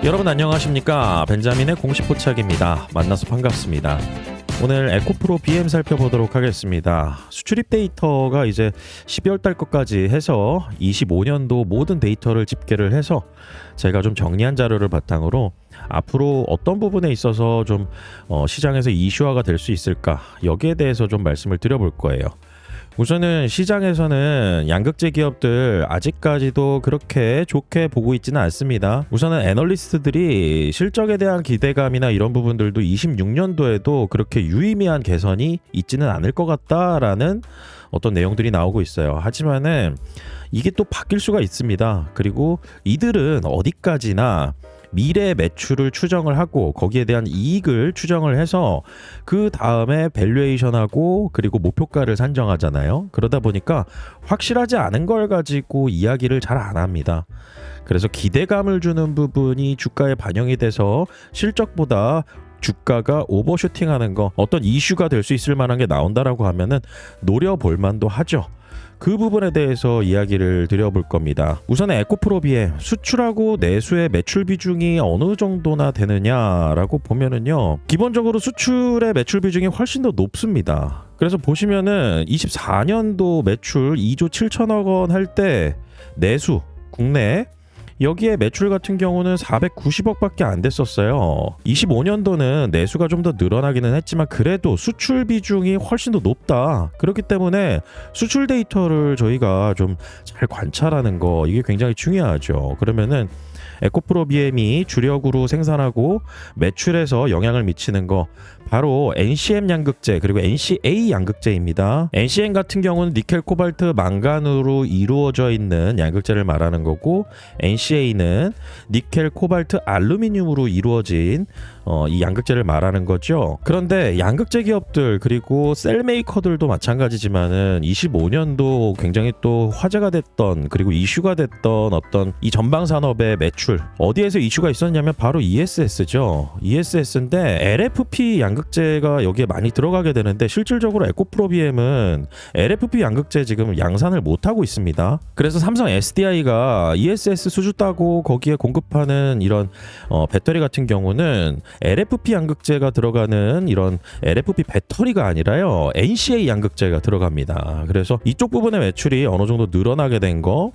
여러분 안녕하십니까? 벤자민의 공식 포착입니다. 만나서 반갑습니다. 오늘 에코프로 BM 살펴보도록 하겠습니다. 수출입 데이터가 이제 12월 달 것까지 해서 25년도 모든 데이터를 집계를 해서 제가 좀 정리한 자료를 바탕으로 앞으로 어떤 부분에 있어서 좀 시장에서 이슈화가 될 수 있을까, 여기에 대해서 좀 말씀을 드려볼 거예요. 우선은 시장에서는 양극재 기업들 아직까지도 그렇게 좋게 보고 있지는 않습니다. 우선은 애널리스트들이 실적에 대한 기대감이나 이런 부분들도 26년도에도 그렇게 유의미한 개선이 있지는 않을 것 같다라는 어떤 내용들이 나오고 있어요. 하지만은 이게 또 바뀔 수가 있습니다. 그리고 이들은 어디까지나 미래 매출을 추정을 하고 거기에 대한 이익을 추정을 해서 그 다음에 밸류에이션하고 그리고 목표가를 산정하잖아요. 그러다 보니까 확실하지 않은 걸 가지고 이야기를 잘 안 합니다. 그래서 기대감을 주는 부분이 주가에 반영이 돼서 실적보다 주가가 오버슈팅하는 거, 어떤 이슈가 될 수 있을 만한 게 나온다라고 하면은 노려볼 만도 하죠. 그 부분에 대해서 이야기를 드려볼 겁니다. 우선 에코프로 BM 수출하고 내수의 매출 비중이 어느 정도나 되느냐라고 보면은요, 기본적으로 수출의 매출 비중이 훨씬 더 높습니다. 그래서 보시면은 24년도 매출 2조 7천억 원 할 때 내수 국내 여기에 매출 같은 경우는 490억밖에 안 됐었어요. 25년도는 내수가 좀 더 늘어나기는 했지만 그래도 수출 비중이 훨씬 더 높다. 그렇기 때문에 수출 데이터를 저희가 좀 잘 관찰하는 거, 이게 굉장히 중요하죠. 그러면은 에코프로 BM이 주력으로 생산하고 매출에서 영향을 미치는 거, 바로 NCM 양극재 그리고 NCA 양극재입니다. NCM 같은 경우는 니켈, 코발트, 망간으로 이루어져 있는 양극재를 말하는 거고, NCA는 니켈, 코발트, 알루미늄으로 이루어진 이 양극재를 말하는 거죠. 그런데 양극재 기업들 그리고 셀 메이커들도 마찬가지지만은 25년도 굉장히 또 화제가 됐던, 그리고 이슈가 됐던 어떤 이 전방 산업의 매출, 어디에서 이슈가 있었냐면 바로 ESS죠. ESS인데 LFP 양극재가 여기에 많이 들어가게 되는데, 실질적으로 에코프로 BM은 LFP 양극재 지금 양산을 못 하고 있습니다. 그래서 삼성 SDI가 ESS 수주 따고 거기에 공급하는 이런 배터리 같은 경우는 LFP 양극재가 들어가는 이런 LFP 배터리가 아니라요, NCA 양극재가 들어갑니다. 그래서 이쪽 부분의 매출이 어느 정도 늘어나게 된 거,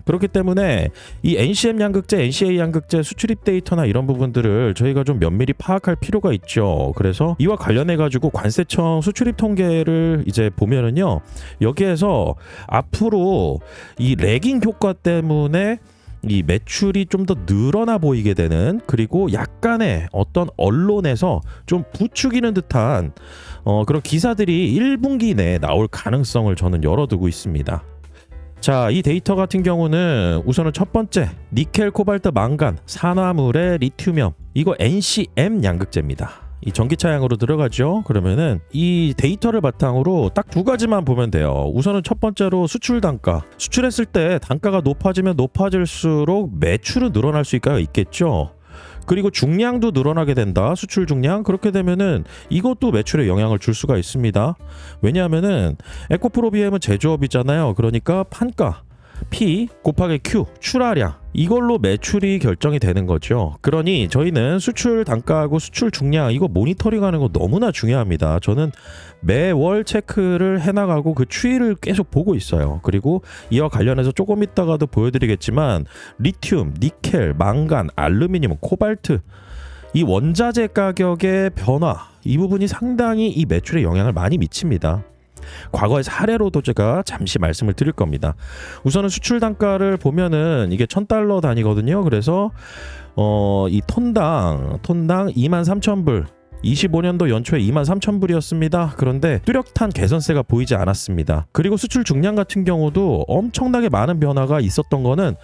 그렇기 때문에 이 NCM 양극재, NCA 양극재 수출입 데이터나 이런 부분들을 저희가 좀 면밀히 파악할 필요가 있죠. 그래서 이와 관련해 가지고 관세청 수출입 통계를 이제 보면은요, 여기에서 앞으로 이 레깅 효과 때문에 이 매출이 좀 더 늘어나 보이게 되는, 그리고 약간의 어떤 언론에서 좀 부추기는 듯한 그런 기사들이 1분기 내에 나올 가능성을 저는 열어두고 있습니다. 자, 이 데이터 같은 경우는 우선은 첫 번째, 니켈, 코발트, 망간, 산화물의 리튬염, 이거 NCM 양극재입니다. 이 전기차량으로 들어가죠. 그러면은 이 데이터를 바탕으로 딱 두 가지만 보면 돼요. 우선은 첫 번째로 수출 단가. 수출했을 때 단가가 높아지면 높아질수록 매출은 늘어날 수가 있겠죠. 그리고 중량도 늘어나게 된다. 수출 중량. 그렇게 되면은 이것도 매출에 영향을 줄 수가 있습니다. 왜냐하면은 에코프로 BM은 제조업이잖아요. 그러니까 판가 P 곱하기 Q, 출하량, 이걸로 매출이 결정이 되는 거죠. 그러니 저희는 수출 단가하고 수출 중량, 이거 모니터링하는 거 너무나 중요합니다. 저는 매월 체크를 해나가고 그 추이를 계속 보고 있어요. 그리고 이와 관련해서 조금 이따가도 보여드리겠지만 리튬, 니켈, 망간, 알루미늄, 코발트, 이 원자재 가격의 변화, 이 부분이 상당히 이 매출에 영향을 많이 미칩니다. 과거의 사례로도 제가 잠시 말씀을 드릴 겁니다. 우선은 수출 단가를 보면은 이게 $1,000 단위거든요. 그래서 이 톤당 23,000불, 25년도 연초에 23,000불이었습니다. 그런데 뚜렷한 개선세가 보이지 않았습니다. 그리고 수출 중량 같은 경우도 엄청나게 많은 변화가 있었던 거는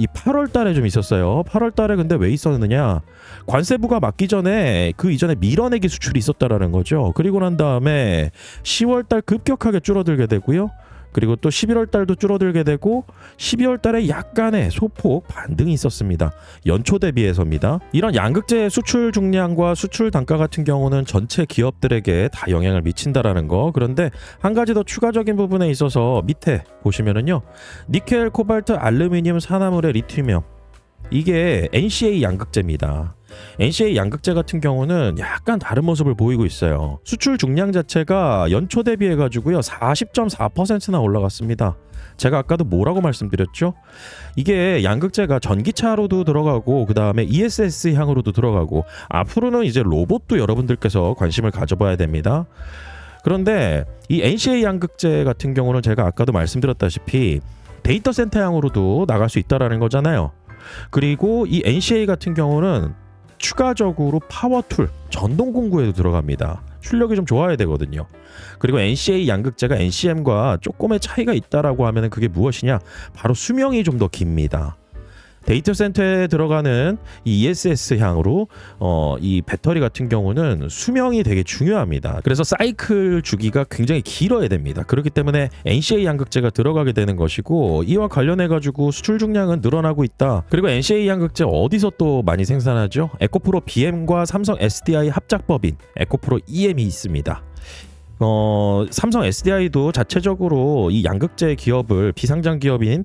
이 8월 달에 좀 있었어요. 8월 달에 근데 왜 있었느냐? 관세부가 막기 전에 그 이전에 밀어내기 수출이 있었다라는 거죠. 그리고 난 다음에 10월 달 급격하게 줄어들게 되고요. 그리고 또 11월 달도 줄어들게 되고 12월 달에 약간의 소폭 반등이 있었습니다. 연초 대비해서입니다. 이런 양극재 수출 중량과 수출 단가 같은 경우는 전체 기업들에게 다 영향을 미친다라는 거. 그런데 한 가지 더 추가적인 부분에 있어서 밑에 보시면은요, 니켈, 코발트, 알루미늄, 산화물의 리튬이염, 이게 NCA 양극재입니다. NCA 양극재 같은 경우는 약간 다른 모습을 보이고 있어요. 수출 중량 자체가 연초 대비해 가지고요 40.4%나 올라갔습니다. 제가 아까도 뭐라고 말씀드렸죠? 이게 양극재가 전기차로도 들어가고 그 다음에 ESS 향으로도 들어가고 앞으로는 이제 로봇도 여러분들께서 관심을 가져봐야 됩니다. 그런데 이 NCA 양극재 같은 경우는 제가 아까도 말씀드렸다시피 데이터 센터 향으로도 나갈 수 있다라는 거잖아요. 그리고 이 NCA 같은 경우는 추가적으로 파워툴, 전동 공구에도 들어갑니다. 출력이 좀 좋아야 되거든요. 그리고 NCA 양극재가 NCM과 조금의 차이가 있다라고 하면 그게 무엇이냐? 바로 수명이 좀 더 깁니다. 데이터 센터에 들어가는 이 ESS 향으로 이 배터리 같은 경우는 수명이 되게 중요합니다. 그래서 사이클 주기가 굉장히 길어야 됩니다. 그렇기 때문에 NCA 양극재가 들어가게 되는 것이고 이와 관련해 가지고 수출 중량은 늘어나고 있다. 그리고 NCA 양극재 어디서 또 많이 생산하죠? 에코프로 BM과 삼성 SDI 합작법인 에코프로 EM이 있습니다. 삼성 SDI도 자체적으로 이 양극재 기업을 비상장 기업인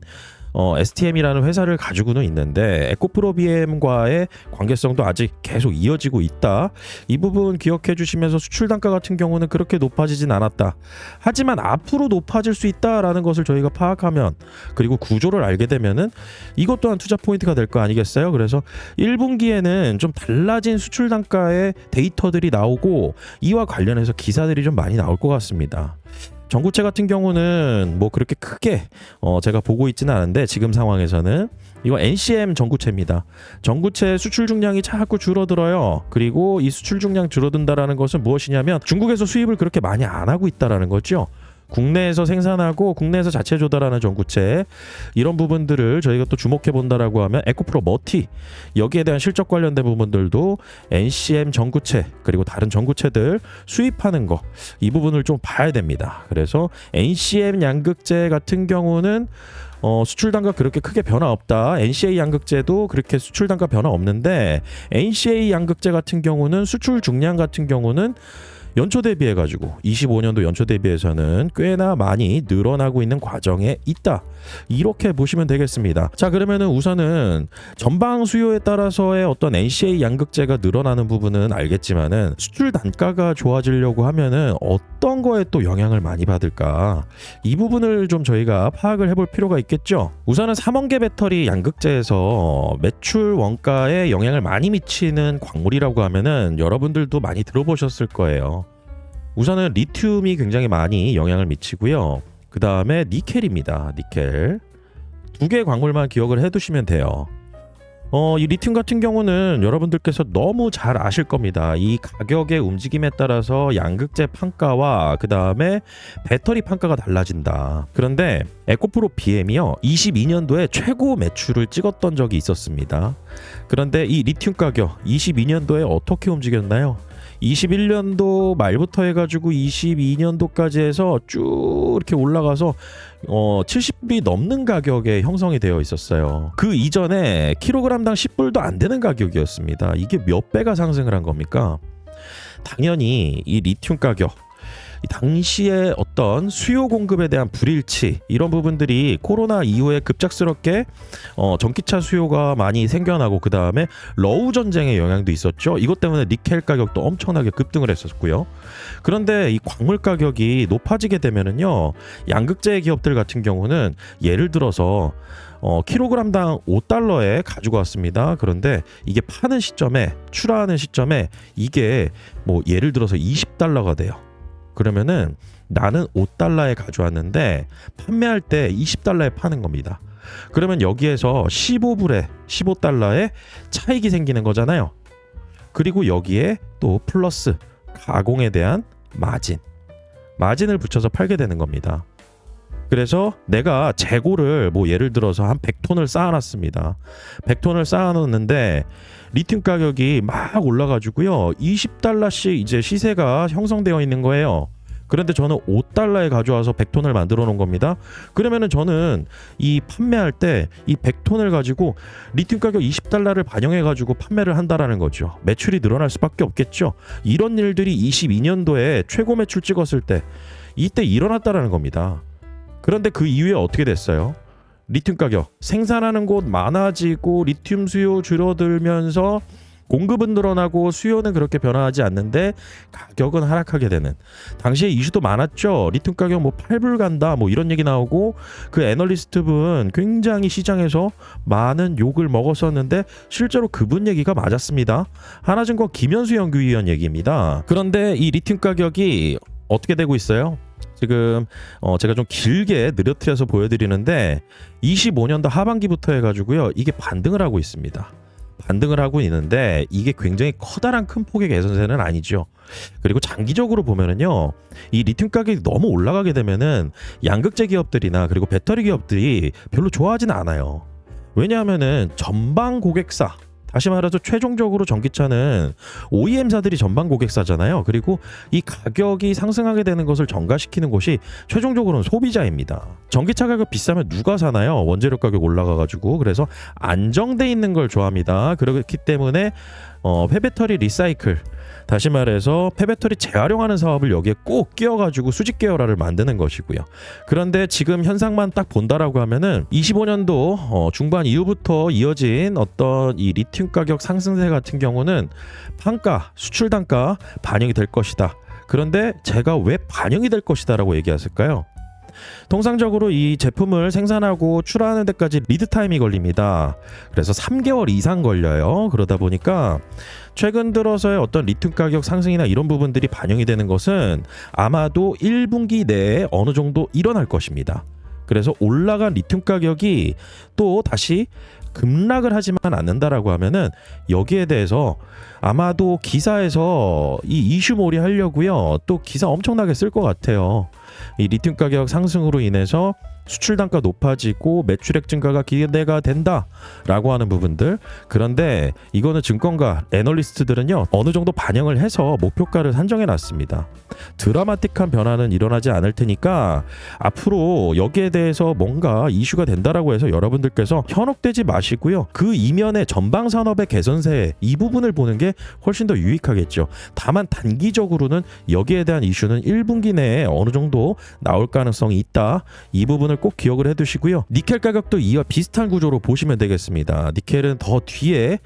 STM이라는 회사를 가지고는 있는데 에코프로 BM과의 관계성도 아직 계속 이어지고 있다. 이 부분 기억해 주시면서 수출 단가 같은 경우는 그렇게 높아지진 않았다. 하지만 앞으로 높아질 수 있다라는 것을 저희가 파악하면 그리고 구조를 알게 되면은 이것 또한 투자 포인트가 될 거 아니겠어요? 그래서 1분기에는 좀 달라진 수출 단가의 데이터들이 나오고 이와 관련해서 기사들이 좀 많이 나올 것 같습니다. 전구체 같은 경우는 뭐 그렇게 크게 제가 보고 있지는 않은데 지금 상황에서는 이거 NCM 전구체입니다. 전구체 수출 중량이 자꾸 줄어들어요. 그리고 이 수출 중량 줄어든다라는 것은 무엇이냐면 중국에서 수입을 그렇게 많이 안 하고 있다라는 거죠. 국내에서 생산하고 국내에서 자체 조달하는 전구체 이런 부분들을 저희가 또 주목해 본다라고 하면 에코프로 머티 여기에 대한 실적 관련된 부분들도 NCM 전구체 그리고 다른 전구체들 수입하는 거 이 부분을 좀 봐야 됩니다. 그래서 NCM 양극재 같은 경우는 수출 단가 그렇게 크게 변화 없다. NCA 양극재도 그렇게 수출 단가 변화 없는데 NCA 양극재 같은 경우는 수출 중량 같은 경우는 연초 대비해 가지고 25년도 연초 대비해서는 꽤나 많이 늘어나고 있는 과정에 있다. 이렇게 보시면 되겠습니다. 자, 그러면은 우선은 전방 수요에 따라서의 어떤 NCA 양극재가 늘어나는 부분은 알겠지만은 수출 단가가 좋아지려고 하면은 어떤 거에 또 영향을 많이 받을까? 이 부분을 좀 저희가 파악을 해볼 필요가 있겠죠. 우선은 3원계 배터리 양극재에서 매출 원가에 영향을 많이 미치는 광물이라고 하면은 여러분들도 많이 들어보셨을 거예요. 우선은 리튬이 굉장히 많이 영향을 미치고요. 그 다음에 니켈입니다. 니켈. 두 개의 광물만 기억을 해두시면 돼요. 이 리튬 같은 경우는 여러분들께서 너무 잘 아실 겁니다. 이 가격의 움직임에 따라서 양극재 판가와 그 다음에 배터리 판가가 달라진다. 그런데 에코프로 BM이요 22년도에 최고 매출을 찍었던 적이 있었습니다. 그런데 이 리튬 가격 22년도에 어떻게 움직였나요? 21년도 말부터 해가지고 22년도까지 해서 쭉 이렇게 올라가서 70불이 넘는 가격에 형성이 되어 있었어요. 그 이전에 킬로그램당 10불도 안 되는 가격이었습니다. 이게 몇 배가 상승을 한 겁니까? 당연히 이 리튬 가격 당시에 어떤 수요 공급에 대한 불일치 이런 부분들이 코로나 이후에 급작스럽게 전기차 수요가 많이 생겨나고 그 다음에 러우 전쟁의 영향도 있었죠. 이것 때문에 니켈 가격도 엄청나게 급등을 했었고요. 그런데 이 광물 가격이 높아지게 되면은요 양극재 기업들 같은 경우는 예를 들어서 킬로그램당 5달러에 가지고 왔습니다. 그런데 이게 파는 시점에 출하하는 시점에 이게 뭐 예를 들어서 20달러가 돼요. 그러면은 나는 5달러에 가져왔는데 판매할 때 20달러에 파는 겁니다. 그러면 여기에서 15달러에 차익이 생기는 거잖아요. 그리고 여기에 또 플러스 가공에 대한 마진을 붙여서 팔게 되는 겁니다. 그래서 내가 재고를 뭐 예를 들어서 한 100톤을 쌓아놨습니다. 100톤을 쌓아놓는데 리튬 가격이 막 올라가지고요 20달러씩 이제 시세가 형성되어 있는 거예요. 그런데 저는 5달러에 가져와서 100톤을 만들어 놓은 겁니다. 그러면은 저는 이 판매할 때 이 100톤을 가지고 리튬 가격 20달러를 반영해 가지고 판매를 한다라는 거죠. 매출이 늘어날 수밖에 없겠죠. 이런 일들이 22년도에 최고 매출 찍었을 때 이때 일어났다라는 겁니다. 그런데 그 이후에 어떻게 됐어요? 리튬 가격 생산하는 곳 많아지고 리튬 수요 줄어들면서 공급은 늘어나고 수요는 그렇게 변화하지 않는데 가격은 하락하게 되는, 당시에 이슈도 많았죠. 리튬 가격 뭐 8불 간다 뭐 이런 얘기 나오고, 그 애널리스트분 굉장히 시장에서 많은 욕을 먹었었는데 실제로 그분 얘기가 맞았습니다. 하나증권 김현수 연구위원 얘기입니다. 그런데 이 리튬 가격이 어떻게 되고 있어요? 지금 제가 좀 길게 느려뜨려서 보여드리는데 25년도 하반기부터 해가지고요, 이게 반등을 하고 있습니다. 반등을 하고 있는데 이게 굉장히 커다란 큰 폭의 개선세는 아니죠. 그리고 장기적으로 보면은요, 이 리튬 가격이 너무 올라가게 되면은 양극재 기업들이나 그리고 배터리 기업들이 별로 좋아하진 않아요. 왜냐하면은 전방 고객사, 다시 말해서 최종적으로 전기차는 OEM사들이 전방 고객사잖아요. 그리고 이 가격이 상승하게 되는 것을 전가시키는 곳이 최종적으로는 소비자입니다. 전기차 가격 비싸면 누가 사나요? 원재료 가격 올라가가지고. 그래서 안정돼 있는 걸 좋아합니다. 그렇기 때문에 폐배터리 리사이클, 다시 말해서 폐배터리 재활용하는 사업을 여기에 꼭 끼워가지고 수직 계열화를 만드는 것이고요. 그런데 지금 현상만 딱 본다라고 하면은 25년도 중반 이후부터 이어진 어떤 이 리튬 가격 상승세 같은 경우는 판가, 수출 단가 반영이 될 것이다. 그런데 제가 왜 반영이 될 것이다라고 얘기했을까요? 통상적으로 이 제품을 생산하고 출하하는 데까지 리드 타임이 걸립니다. 그래서 3개월 이상 걸려요. 그러다 보니까 최근 들어서의 어떤 리튬 가격 상승이나 이런 부분들이 반영이 되는 것은 아마도 1분기 내에 어느 정도 일어날 것입니다. 그래서 올라간 리튬 가격이 또 다시 급락을 하지만 않는다라고 하면은 여기에 대해서 아마도 기사에서 이 이슈몰이 하려고요, 또 기사 엄청나게 쓸 것 같아요. 이 리튬 가격 상승으로 인해서 수출 단가 높아지고 매출액 증가가 기대가 된다라고 하는 부분들. 그런데 이거는 증권가 애널리스트들은요, 어느 정도 반영을 해서 목표가를 산정해 놨습니다. 드라마틱한 변화는 일어나지 않을 테니까 앞으로 여기에 대해서 뭔가 이슈가 된다라고 해서 여러분들께서 현혹되지 마시고요, 그 이면의 전방 산업의 개선세 이 부분을 보는 게 훨씬 더 유익하겠죠. 다만 단기적으로는 여기에 대한 이슈는 1분기 내에 어느 정도 나올 가능성이 있다. 이 부분을 꼭 기억을 해두시고요. 니켈 가격도 이와 비슷한 구조로 보시면 되겠습니다. 니켈은 더 뒤에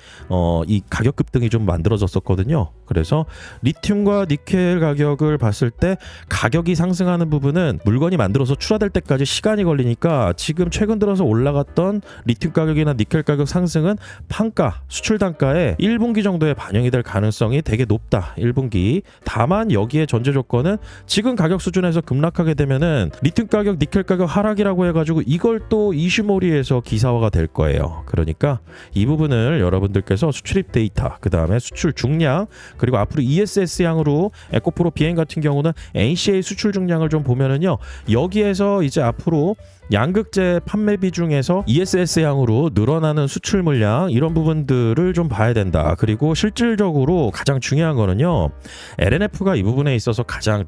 이 가격 급등이 좀 만들어졌었거든요. 그래서 리튬과 니켈 가격을 봤을 때 가격이 상승하는 부분은 물건이 만들어서 출하될 때까지 시간이 걸리니까 지금 최근 들어서 올라갔던 리튬 가격이나 니켈 가격 상승은 판가, 수출 단가에 1분기 정도에 반영이 될 가능성이 되게 높다. 1분기. 다만 여기에 전제 조건은 지금 가격 수준에서 급락하게 되면은 리튬 가격, 니켈 가격 하락이라고 해가지고 이걸 또 이슈몰이에서 기사화가 될 거예요. 그러니까 이 부분을 여러분들께서 수출입 데이터, 그 다음에 수출 중량, 그리고 앞으로 ESS 양으로 에코프로 BM 같은 경우는 NCA 수출 중량을 좀 보면은요, 여기에서 이제 앞으로 양극재 판매 비중에서 ESS 양으로 늘어나는 수출 물량, 이런 부분들을 좀 봐야 된다. 그리고 실질적으로 가장 중요한 거는요, LNF가 이 부분에 있어서 가장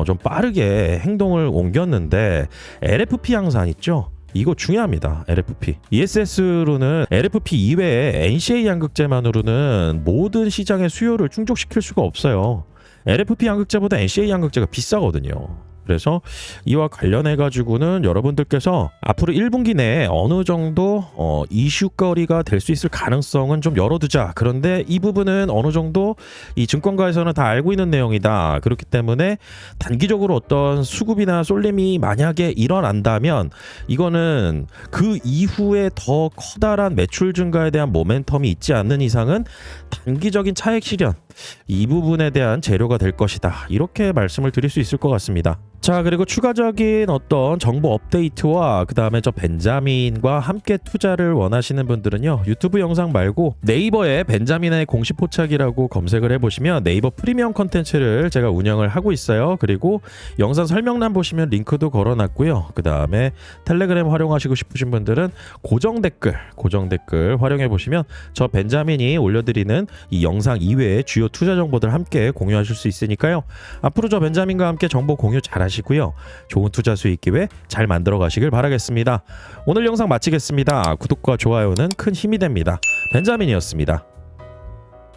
좀 빠르게 행동을 옮겼는데 LFP 양산 있죠? 이거 중요합니다. LFP. ESS로는 LFP 이외에 NCA 양극재만으로는 모든 시장의 수요를 충족시킬 수가 없어요. LFP 양극재보다 NCA 양극재가 비싸거든요. 그래서 이와 관련해 가지고는 여러분들께서 앞으로 1분기 내에 어느 정도 이슈거리가 될 수 있을 가능성은 좀 열어두자. 그런데 이 부분은 어느 정도 이 증권가에서는 다 알고 있는 내용이다. 그렇기 때문에 단기적으로 어떤 수급이나 쏠림이 만약에 일어난다면 이거는 그 이후에 더 커다란 매출 증가에 대한 모멘텀이 있지 않는 이상은 단기적인 차익 실현, 이 부분에 대한 재료가 될 것이다. 이렇게 말씀을 드릴 수 있을 것 같습니다. 자, 그리고 추가적인 어떤 정보 업데이트와 그 다음에 저 벤자민과 함께 투자를 원하시는 분들은요, 유튜브 영상 말고 네이버에 벤자민의 공식 포착이라고 검색을 해보시면 네이버 프리미엄 컨텐츠를 제가 운영을 하고 있어요. 그리고 영상 설명란 보시면 링크도 걸어놨고요. 그 다음에 텔레그램 활용하시고 싶으신 분들은 고정 댓글 활용해 보시면 저 벤자민이 올려드리는 이 영상 이외에 주요 투자 정보들 함께 공유하실 수 있으니까요. 앞으로 저 벤자민과 함께 정보 공유 잘하시고요, 좋은 투자 수익 기회 잘 만들어 가시길 바라겠습니다. 오늘 영상 마치겠습니다. 구독과 좋아요는 큰 힘이 됩니다. 벤자민이었습니다.